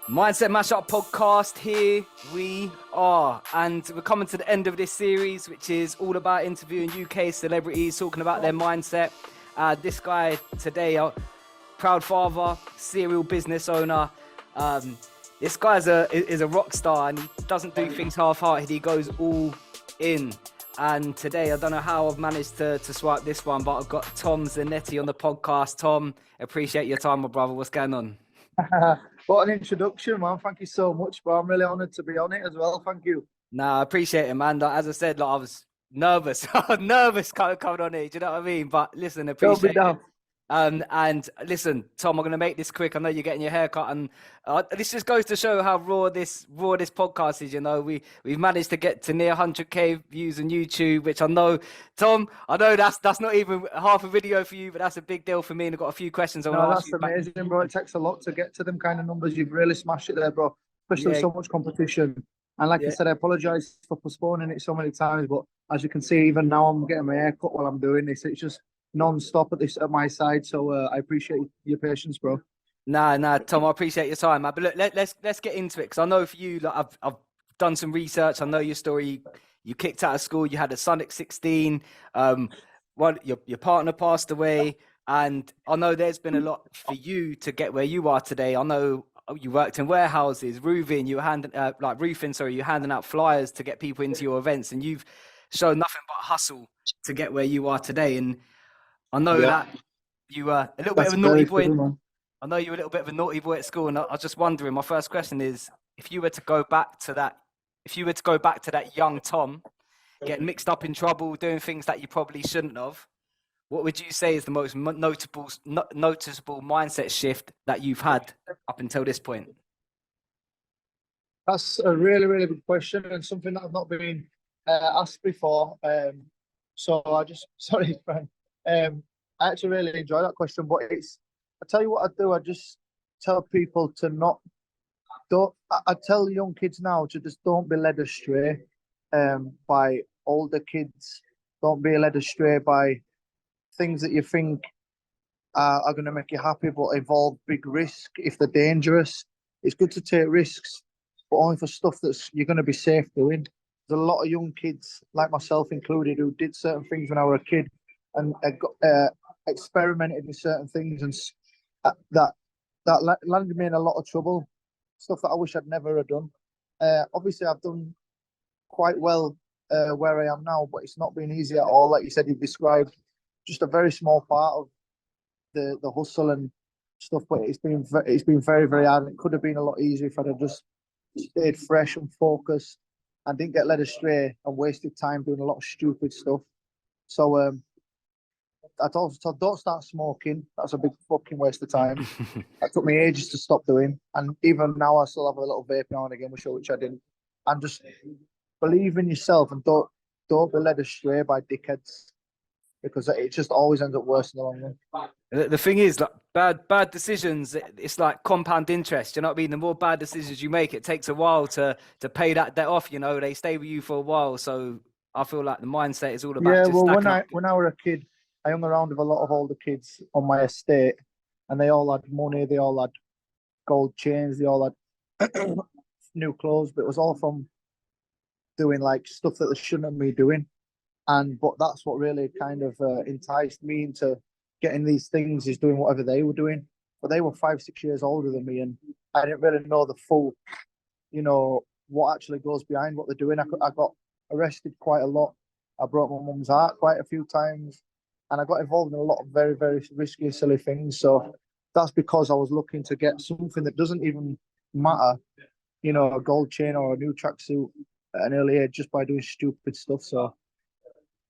Mindset Mashup Podcast, here we are, and we're coming to the end of this series, which is all about interviewing UK celebrities, talking about their mindset. This guy today, proud father, serial business owner. This guy is a rock star, and he doesn't do things half-hearted. He goes all in. And today, I don't know how I've managed to swipe this one, but I've got Tom Zanetti on the podcast. Tom, appreciate your time, my brother. What's going on? What an introduction, man. Thank you so much, bro. I'm really honoured to be on it as well. Thank you. Nah, I appreciate it, man. Like, as I said, I was nervous. I was nervous coming on it. Do you know what I mean? But listen, appreciate it. And listen, Tom, I'm going to make this quick. I know you're getting your haircut, and this just goes to show how raw this podcast is. You know, we've managed to get to near 100k views on YouTube, which I know, Tom, I know that's not even half a video for you, but that's a big deal for me. And I've got a few questions I want to ask you. That's amazing, bro. It takes a lot to get to them kind of numbers. You've really smashed it there, bro. Especially with so much competition. And like I said, I apologise for postponing it so many times, but as you can see, even now I'm getting my hair cut while I'm doing this. It's just non-stop at my side, so I appreciate your patience, bro. Nah, Tom, I appreciate your time, man. But look, let's get into it, because I know for you, like, I've done some research. I know your story. You kicked out of school. You had a son at 16. Your partner passed away, and I know there's been a lot for you to get where you are today. I know you worked in warehouses, roofing. You were handing out flyers to get people into your events, and you've shown nothing but hustle to get where you are today. And I know that you were a little bit of a naughty boy. I know you were a little bit of a naughty boy at school, and I was just wondering. My first question is: if you were to go back to that young Tom, getting mixed up in trouble, doing things that you probably shouldn't have, what would you say is the most noticeable mindset shift that you've had up until this point? That's a really, really good question, and something that I've not been asked before. Sorry, friend. I actually really enjoy that question, but I tell you what I do. I just tell people to I tell young kids now to just don't be led astray by older kids. Don't be led astray by things that you think are going to make you happy, but involve big risk if they're dangerous. It's good to take risks, but only for stuff that you're going to be safe doing. There's a lot of young kids, like myself included, who did certain things when I was a kid and experimented with certain things, and that landed me in a lot of trouble. Stuff that I wish I'd never have done. Obviously, I've done quite well where I am now, but it's not been easy at all. Like you said, you described just a very small part of the hustle and stuff, but it's been very, very hard. And it could have been a lot easier if I'd have just stayed fresh and focused and didn't get led astray and wasted time doing a lot of stupid stuff. So I don't start smoking. That's a big fucking waste of time. That took me ages to stop doing, and even now I still have a little vape now and again, which I didn't. And just believe in yourself and don't be led astray by dickheads, because it just always ends up worse in the long run. The thing is, like, bad decisions, it's like compound interest. You know what I mean? The more bad decisions you make, it takes a while to pay that debt off. You know, they stay with you for a while. So I feel like the mindset is all about when I was a kid, I hung around with a lot of older kids on my estate, and they all had money, they all had gold chains, they all had new clothes, but it was all from doing like stuff that they shouldn't be doing. But that's what really kind of enticed me into getting these things, is doing whatever they were doing. But they were 5-6 years older than me, and I didn't really know the full, what actually goes behind what they're doing. I got arrested quite a lot. I broke my mum's heart quite a few times. And I got involved in a lot of very, very risky, silly things. So that's because I was looking to get something that doesn't even matter, a gold chain or a new tracksuit at an early age, just by doing stupid stuff. So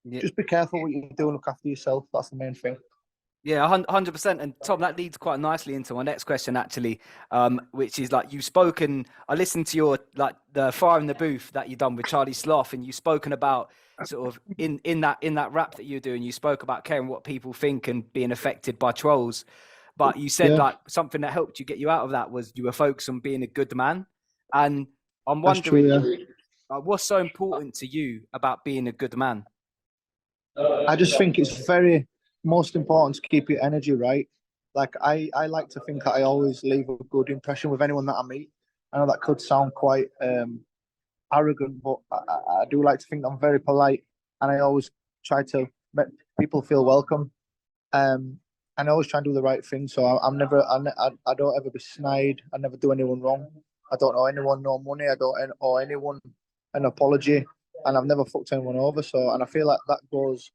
just be careful what you do and look after yourself. That's the main thing. Yeah, 100%. And Tom, that leads quite nicely into my next question, actually, which is like, you've spoken, I listened to your, like, the Fire in the Booth that you've done with Charlie Sloth, and you've spoken about sort of in that rap that you're doing, you spoke about caring what people think and being affected by trolls. But you said like something that helped you get you out of that was you were focused on being a good man. And I'm wondering, what's so important to you about being a good man? I just think it's very most important to keep your energy right. Like I like to think that I always leave a good impression with anyone that I meet. I know that could sound quite arrogant, but I do like to think I'm very polite, and I always try to make people feel welcome. And I always try and do the right thing. So I'm never, I don't ever be snide. I never do anyone wrong. I don't owe anyone no money. I don't owe anyone an apology, and I've never fucked anyone over. So, and I feel like that goes,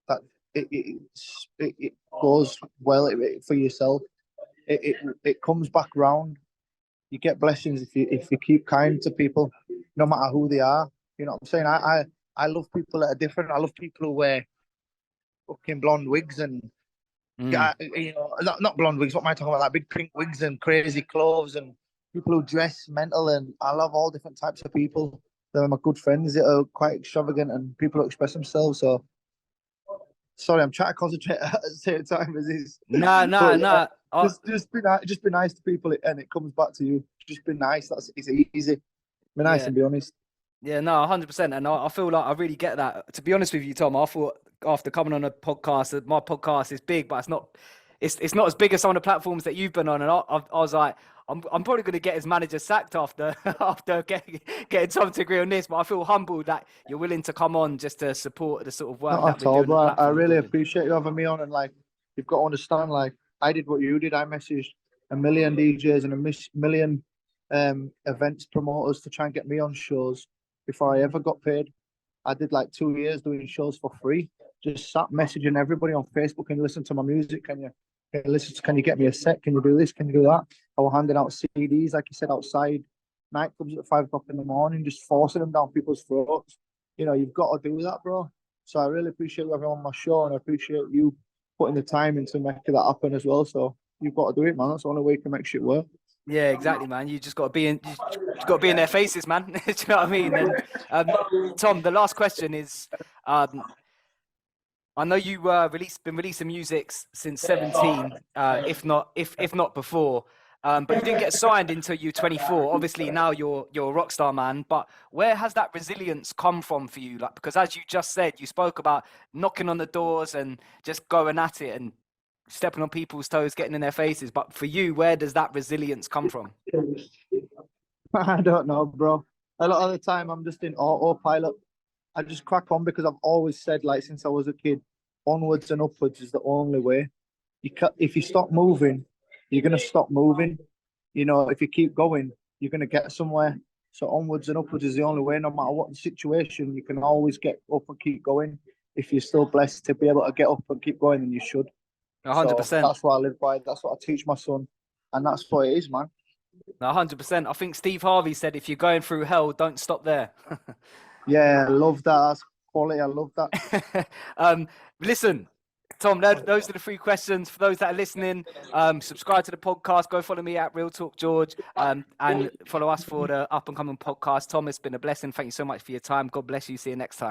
that it goes well for yourself. It comes back round. You get blessings if you keep kind to people, no matter who they are. You know what I'm saying? I love people that are different. I love people who wear fucking blonde wigs and you know, not blonde wigs. What am I talking about? Like big pink wigs and crazy clothes and people who dress mental. And I love all different types of people. They're my good friends that are quite extravagant and people who express themselves. So sorry, I'm trying to concentrate at the same time as this. Nah. Just be nice to people, and it comes back to you. Just be nice. It's easy. Be nice and be honest. Yeah, no, 100%. And I feel like I really get that. To be honest with you, Tom, I thought after coming on a podcast that my podcast is big, but it's not as big as some of the platforms that you've been on. And I was like, I'm probably going to get his manager sacked after getting Tom to agree on this. But I feel humbled that you're willing to come on just to support the sort of work Not that we're doing. Bro. I really appreciate you having me on. And like, you've got to understand, like, I did what you did. I messaged a million DJs and a million events promoters to try and get me on shows before I ever got paid. I did like 2 years doing shows for free. Just sat messaging everybody on Facebook. Can you listen to my music? Can you get me a set? Can you do this? Can you do that? I was handing out CDs, like you said, outside nightclubs at 5 o'clock in the morning, just forcing them down people's throats. You know, you've got to do that, bro. So I really appreciate you having on my show, and I appreciate you putting the time into making that happen as well. So you've got to do it, man. That's the only way you can make shit work. Yeah, exactly, man. You just got to be in. You've got to be in their faces, man. Do you know what I mean? And Tom, the last question is, I know you been releasing music since 17, if not before. But you didn't get signed until you were 24. Obviously, now you're a rock star, man. But where has that resilience come from for you? Like, because as you just said, you spoke about knocking on the doors and just going at it and stepping on people's toes, getting in their faces. But for you, where does that resilience come from? I don't know, bro. A lot of the time, I'm just in autopilot. I just crack on because I've always said, like, since I was a kid, onwards and upwards is the only way. If you stop moving, you're going to stop moving. You know, if you keep going, you're going to get somewhere. So onwards and upwards is the only way. No matter what the situation, you can always get up and keep going. If you're still blessed to be able to get up and keep going, then you should. 100%. So that's what I live by. That's what I teach my son. And that's what it is, man. 100%. I think Steve Harvey said, if you're going through hell, don't stop there. Yeah, I love that. That's quality. I love that. Listen, Tom, those are the 3 questions. For those that are listening, subscribe to the podcast. Go follow me at Real Talk George, and follow us for the up and coming podcast. Tom, it's been a blessing. Thank you so much for your time. God bless you. See you next time.